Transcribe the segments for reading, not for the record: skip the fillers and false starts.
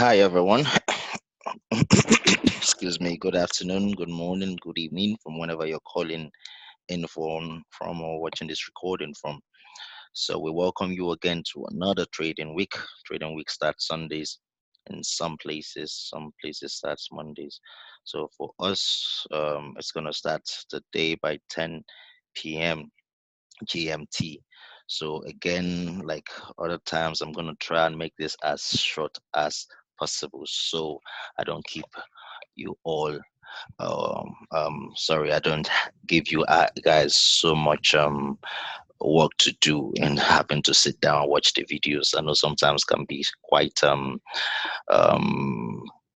Hi, everyone. Excuse me. Good afternoon, good morning, good evening from whenever you're calling in from or watching this recording from. So we welcome you again to another trading week. Trading week starts Sundays in some places starts Mondays. So for us, it's gonna start the day by 10 p.m. GMT. So again, like other times, I'm gonna try and make this as short as possible so I don't keep you all sorry, I don't give you guys so much work to do and having to sit down and watch the videos. I know sometimes can be quite um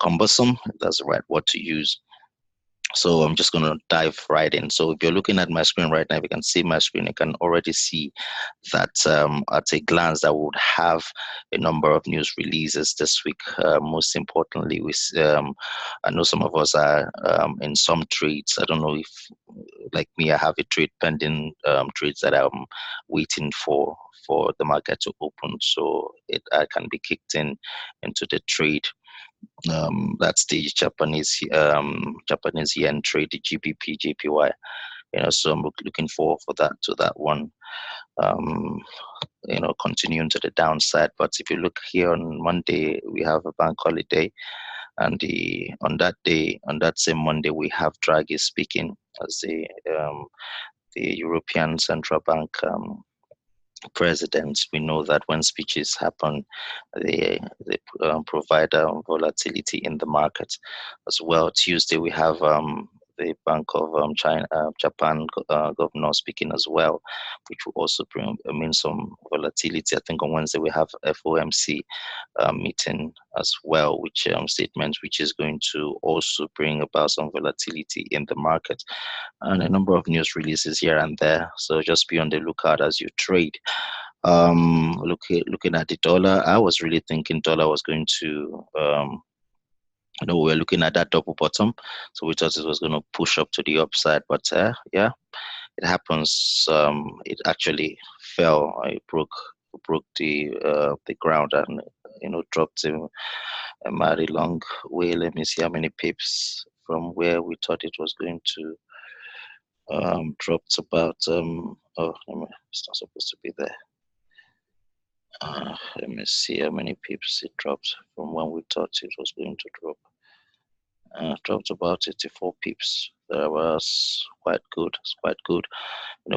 cumbersome, if that's the right word to use. So I'm just going to dive right in. So if you're looking at my screen right now, if you can see my screen, you can already see that at a glance that we would have a number of news releases this week. Most importantly, I know some of us are in some trades. I don't know if, like me, I have a trade pending, trades that I'm waiting for the market to open, so I can be kicked in into the trade. That's the Japanese yen trade, the GBP JPY. So I'm looking forward for that one. Um, continuing to the downside. But if you look here on Monday, we have a bank holiday, and the on that day, on that same Monday, we have Draghi speaking as the European Central Bank presidents. We know that when speeches happen, they provide volatility in the market as well. Tuesday we have the Bank of Japan governor speaking as well, which will also mean some volatility. I think on Wednesday we have FOMC meeting as well, which statement which is going to also bring about some volatility in the market, and a number of news releases here and there. So just be on the lookout as you trade. Looking at the dollar, I was really thinking dollar was going to, we were looking at that double bottom, so we thought it was going to push up to the upside, but yeah, it happens. It actually fell. It broke the ground and dropped a mighty long way. Let me see how many pips from where we thought it was going to dropped about it's not supposed to be there. Let me see how many pips it dropped from when we thought it was going to drop. Dropped about 84 pips. That was quite good. It's quite good.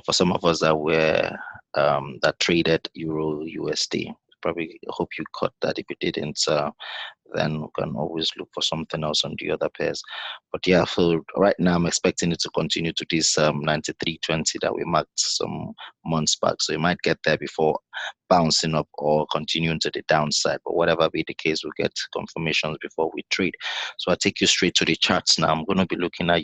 For some of us that were that traded Euro USD, probably hope you caught that. If you didn't, then we can always look for something else on the other pairs. But yeah, for right now, I'm expecting it to continue to this 93.20 that we marked some months back. So you might get there before bouncing up or continuing to the downside. But whatever be the case, we'll get confirmations before we trade. So I'll take you straight to the charts now. I'm going to be looking at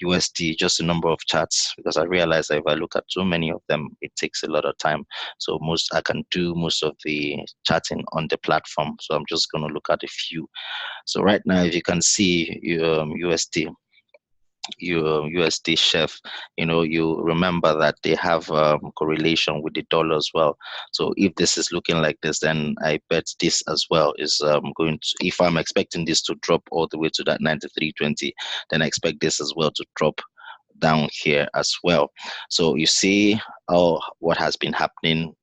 USD, just a number of charts, because I realize that if I look at too many of them, it takes a lot of time. So I can do most of the charting on the platform. So I'm just going to look at a few. So right now, if you can see USD, your USD chef, you remember that they have correlation with the dollar as well. So if this is looking like this, then I bet this as well is going to, if I'm expecting this to drop all the way to that 93.20, then I expect this as well to drop down here as well. So you see what has been happening.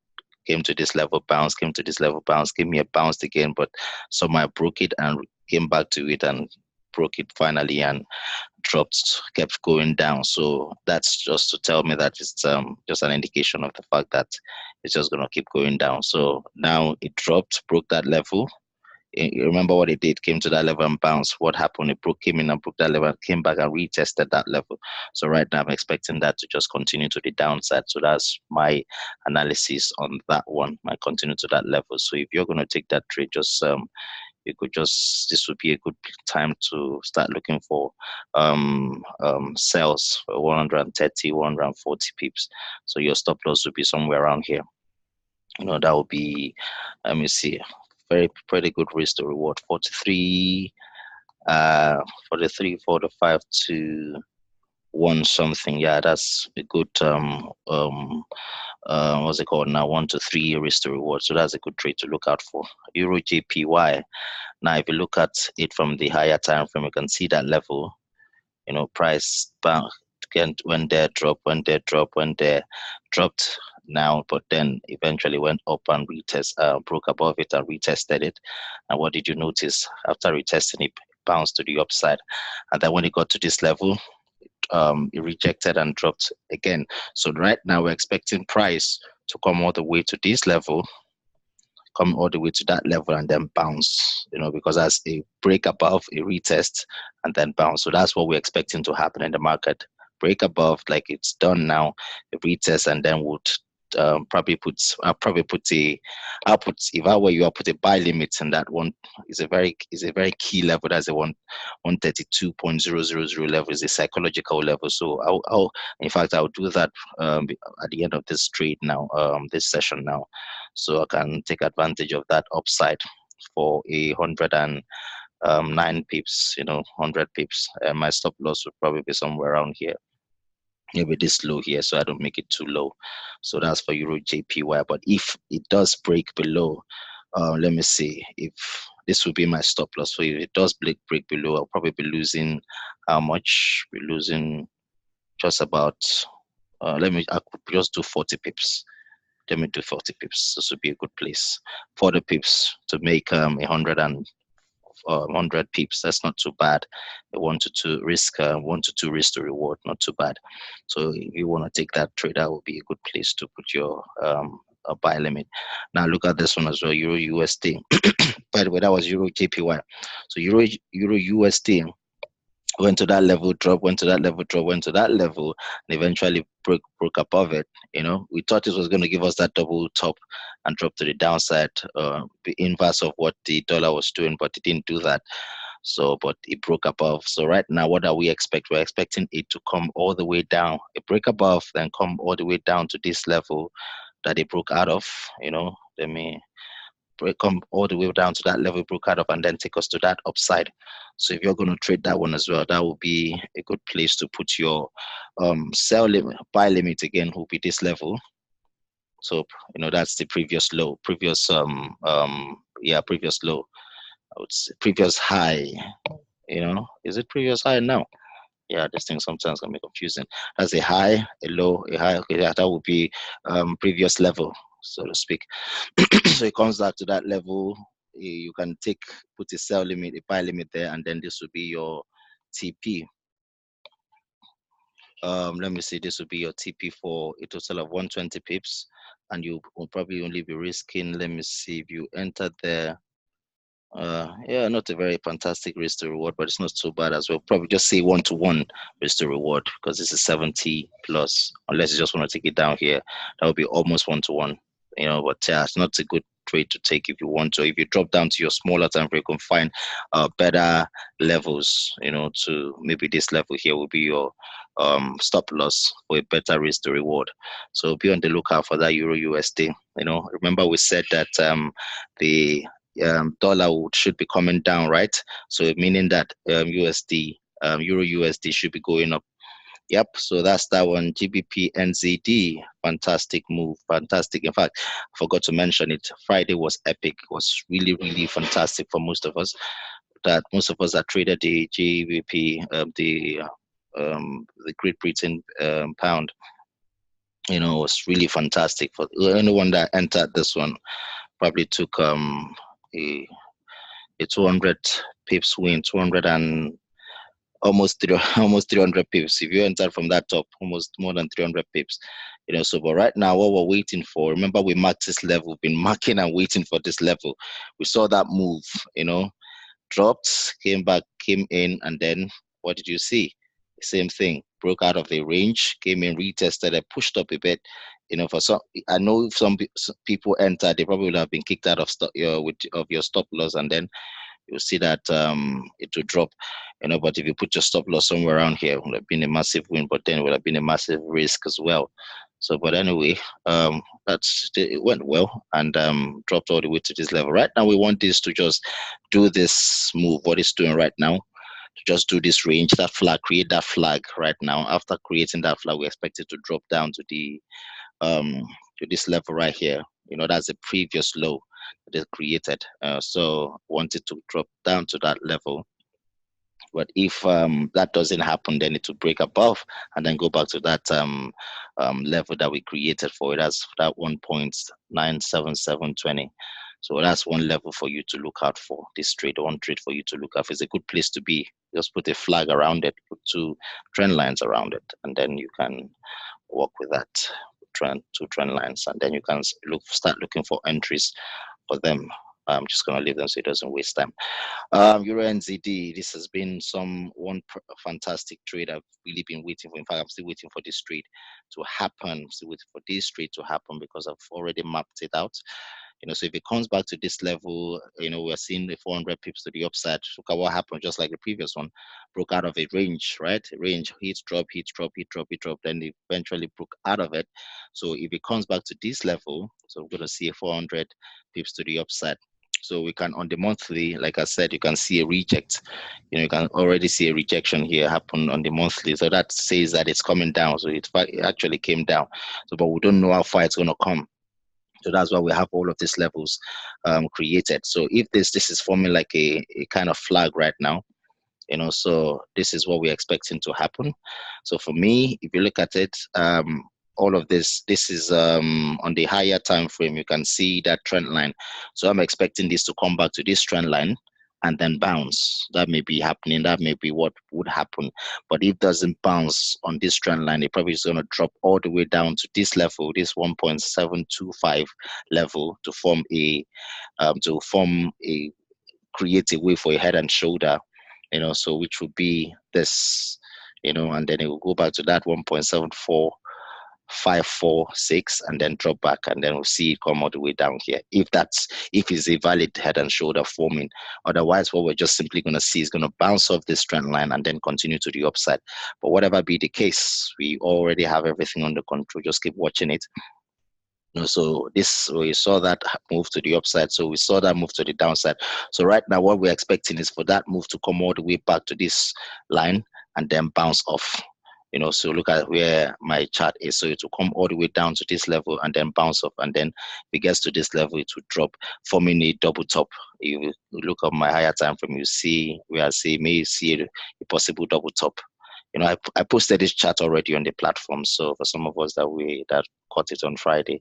Came to this level, bounce, came to this level, bounce, gave me a bounce again, but somehow broke it and came back to it and broke it finally and dropped, kept going down. So that's just to tell me that it's just an indication of the fact that it's just going to keep going down. So now it dropped, broke that level. You remember what it did? Came to that level and bounced. What happened? It came in and broke that level, and came back and retested that level. So right now, I'm expecting that to just continue to the downside. So that's my analysis on that one. Might continue to that level. So if you're going to take that trade, just this would be a good time to start looking for sales for 130, 140 pips. So your stop loss would be somewhere around here. That would be, let me see, pretty good risk to reward. 43, 43, 45 to one something. Yeah, that's a good what's it called now? 1 to 3 risk to reward. So that's a good trade to look out for. Euro JPY. Now, if you look at it from the higher time frame, you can see that level, price bound when they drop, when they dropped now, but then eventually went up and broke above it and retested it. And what did you notice after retesting it? Bounced to the upside, and then when it got to this level, it rejected and dropped again. So right now we're expecting price to come all the way to this level, come all the way to that level and then bounce, because as a break above, a retest, and then bounce. So that's what we're expecting to happen in the market. Break above, like it's done now, a retest, and then would I'll probably put if I were you, I'll put a buy limit in that one. Is a very key level. That's the 132.000 level, is a psychological level. So I'll in fact I'll do that at the end of this trade now, this session now, so I can take advantage of that upside for 109 pips, 100 pips. My stop loss would probably be somewhere around here, maybe this low here, so I don't make it too low. So that's for Euro JPY. But if it does break below, let me see if this will be my stop loss. So if it does break below, I'll probably be losing how much? Be losing just about. I could just do 40 pips. Let me do 40 pips. This would be a good place. 40 pips to make 100 pips. That's not too bad. I wanted to risk to reward, not too bad. So if you want to take that trade, that would be a good place to put your buy limit. Now look at this one as well, Euro USD. By the way, that was Euro JPY. So Euro USD went to that level, drop, went to that level, drop, went to that level, and eventually broke above it. We thought it was going to give us that double top and drop to the downside, the inverse of what the dollar was doing, but it didn't do that. So, but it broke above. So right now, what are we expect? We're expecting it to come all the way down, a break above, then come all the way down to this level that it broke out of. Let me come all the way down to that level, broke out of, and then take us to that upside. So if you're going to trade that one as well, that will be a good place to put your sell limit. Buy limit again will be this level. So that's the previous low, previous low. I would say previous high. Is it previous high now? Yeah, this thing sometimes can be confusing. As a high, a low, a high. Okay, yeah, that would be previous level, so to speak. So it comes back to that level. You can put a sell limit, a buy limit there, and then this will be your TP. Let me see, this will be your TP for a total of 120 pips, and you will probably only be risking, let me see, if you enter there, yeah, not a very fantastic risk to reward, but it's not so bad as well. Probably just say 1-to-1 risk to reward, because this is 70 plus. Unless you just want to take it down here, that would be almost 1-to-1. But yeah, it's not a good trade to take if you want to. If you drop down to your smaller time frame, you can find better levels. To maybe this level here will be your stop loss for a better risk to reward. So be on the lookout for that Euro USD. Remember we said that the dollar should be coming down, right? So meaning that USD, Euro USD should be going up. Yep, so that's that one. GBP NZD, fantastic move, fantastic. In fact, I forgot to mention it. Friday was epic. It was really, really fantastic for most of us. That most of us that traded the GBP, the Great Britain pound. It was really fantastic. For anyone that entered this one, probably took a 200 pips win, 200 and almost 300 pips. If you entered from that top, almost more than 300 pips. So but right now, what we're waiting for, remember we marked this level, we've been marking and waiting for this level. We saw that move, dropped, came back, came in, and then what did you see? Same thing, broke out of the range, came in, retested it, pushed up a bit. For some, I know some people entered, they probably would have been kicked out of your stop loss, and then you'll see that it will drop. But if you put your stop loss somewhere around here, it would have been a massive win, but then it would have been a massive risk as well. So, but anyway, it went well and dropped all the way to this level. Right now, we want this to just do this move, what it's doing right now, to just do this range, that flag, create that flag right now. After creating that flag, we expect it to drop down to the to this level right here. That's the previous low. that is created. So want it to drop down to that level. But if that doesn't happen, then it will break above and then go back to that level that we created for it. That's that 1.97720. So that's one level for you to look out for. This trade, one trade for you to look at. It's a good place to be. Just put a flag around it, put two trend lines around it, and then you can work with that two trend lines, and then you can start looking for entries for them. I'm just gonna leave them so it doesn't waste time. Euro NZD, this has been fantastic trade I've really been waiting for. In fact, I'm still waiting for this trade to happen. Still waiting for this trade to happen because I've already mapped it out. So if it comes back to this level, we're seeing the 400 pips to the upside. Look at what happened, just like the previous one, broke out of a range, right? Range, hit, drop, hit, drop, hit, drop, hit, drop, then it eventually broke out of it. So if it comes back to this level, so we're going to see a 400 pips to the upside. So we can, on the monthly, like I said, you can see a reject. You can already see a rejection here happen on the monthly. So that says that it's coming down. So it actually came down. So, but we don't know how far it's going to come. So that's why we have all of these levels created. So if this is forming like a kind of flag right now, so this is what we're expecting to happen. So for me, if you look at it, all of this is on the higher time frame. You can see that trend line. So I'm expecting this to come back to this trend line and then bounce. That may be happening. That may be what would happen. But if it doesn't bounce on this trend line, it probably is going to drop all the way down to this level, this 1.725 level, to form a create a way for a head and shoulder, so which would be this, and then it will go back to that 1.74546 and then drop back, and then we'll see it come all the way down here if it's a valid head and shoulder forming. Otherwise, what we're just simply going to see is going to bounce off this trend line and then continue to the upside. But whatever be the case, we already have everything under control. Just keep watching it. So we saw that move to the upside, so we saw that move to the downside. So right now what we're expecting is for that move to come all the way back to this line and then bounce off. So look at where my chart is. So it will come all the way down to this level and then bounce off, and then if it gets to this level, it will drop, forming a double top. If you look at my higher time frame, you see may see a possible double top. I posted this chart already on the platform. So for some of us that caught it on Friday,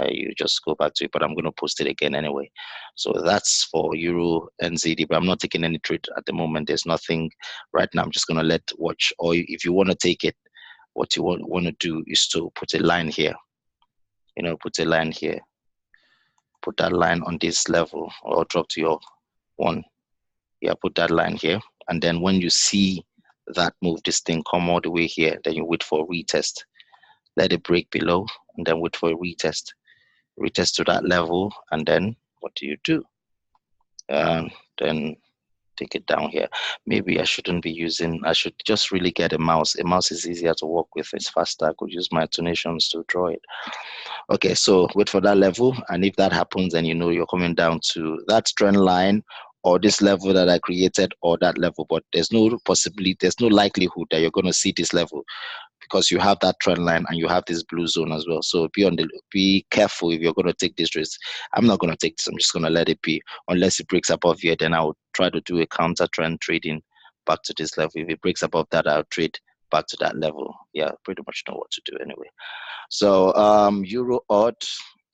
you just go back to it, but I'm going to post it again anyway. So that's for Euro NZD, but I'm not taking any trade at the moment. There's nothing right now. I'm just going to watch, or if you want to take it, what you want to do is to put a line here, put a line here, put that line on this level, or drop to your one. Yeah, put that line here. And then when you see that move, this thing come all the way here, then you wait for a retest. Let it break below and then wait for a retest to that level, and then what do? Then take it down here. Maybe I shouldn't be using, I should just really get a mouse. A mouse is easier to work with, it's faster. I could use my tonations to draw it. Okay, so wait for that level, and if that happens, then you're coming down to that trend line or this level that I created, or that level. But there's no likelihood that you're going to see this level, because you have that trend line and you have this blue zone as well. So be careful if you're going to take this risk. I'm not going to take this. I'm just going to let it be. Unless it breaks above here, then I'll try to do a counter trend trading back to this level. If it breaks above that, I'll trade back to that level. Yeah, pretty much know what to do anyway. So Euro odd.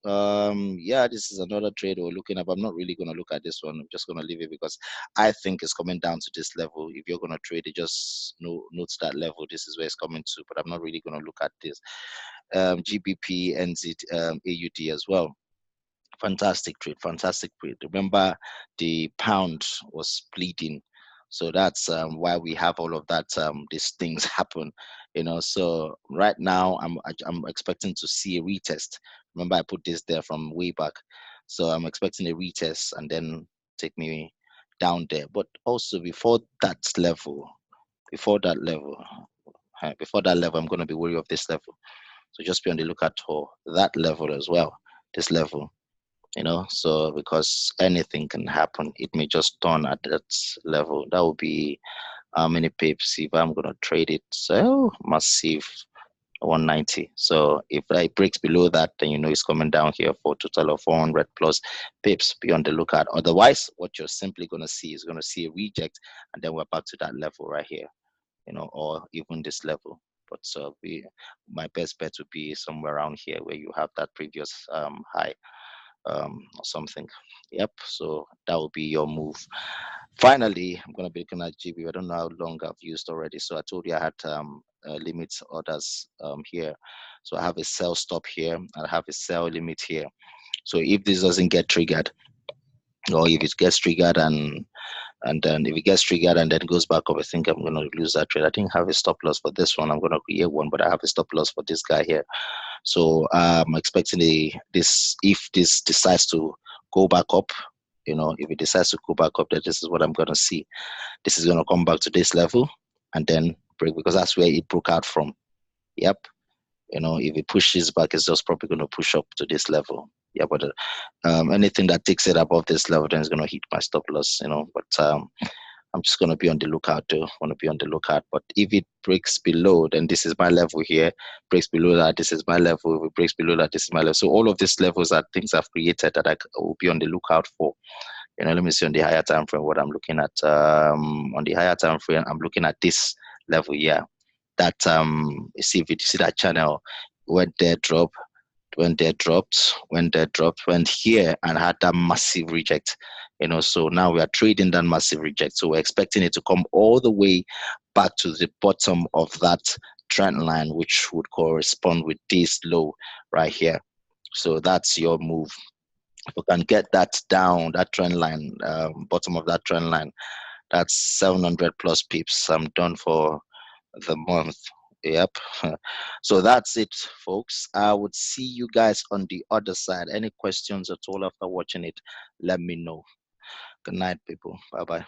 Yeah, this is another trade we're looking at. I'm not really going to look at this one. I'm just going to leave it because I think it's coming down to this level. If you're going to trade it, just note that level. This is where it's coming to, but I'm not really going to look at this. GBP, NZ, AUD as well. Fantastic trade. Remember, the pound was bleeding, so that's why we have all of that. These things happen, So right now, I'm expecting to see a retest. Remember, I put this there from way back, so I'm expecting a retest and then take me down there. But also before that level, I'm going to be wary of this level. So just be on the lookout for that level as well. This level. So because anything can happen, it may just turn at that level. That would be how many pips if I'm going to trade it. So massive 190. So if it breaks below that, then you know it's coming down here for a total of 400 plus pips. Be on the lookout. Otherwise, what you're simply going to see is going to see a reject, and then we're back to that level right here, you know, or even this level. But my best bet would be somewhere around here where you have that previous high, or something. Yep. So that will be your move. Finally, I'm going to be looking at GB. I don't know how long I've used already. So I told you I had limit orders here. So I have a sell stop here. I have a sell limit here. So if this doesn't get triggered, or if it gets triggered and then if it gets triggered and then goes back up, I think I'm going to lose that trade. I didn't have a stop loss for this one. I'm going to create one, but I have a stop loss for this guy here. So I'm expecting this, if this decides to go back up, you know, if it decides to go back up, then this is what I'm going to see. This is going to come back to this level and then break, because that's where it broke out from. Yep. You know, if it pushes back, it's just probably going to push up to this level. Yeah, but anything that takes it above this level, then it's going to hit my stop loss, you know. But I'm just going to be on the lookout though. I want to be on the lookout. But if it breaks below, then this is my level here. Breaks below that, this is my level. If it breaks below that, this is my level. So all of these levels are things I've created that I will be on the lookout for. You know, let me see on the higher time frame what I'm looking at. On the higher time frame, I'm looking at this level here. That you see, if you see that channel went there, drop, went there, dropped, went there, dropped, went here and had that massive reject. You know, so now we are trading that massive reject. So we're expecting it to come all the way back to the bottom of that trend line, which would correspond with this low right here. So that's your move. If we can get that down, that trend line, bottom of that trend line, that's 700 plus pips. I'm done for the month. Yep. So that's it, folks. I would see you guys on the other side. Any questions at all after watching it, let me know. Good night, people. Bye bye.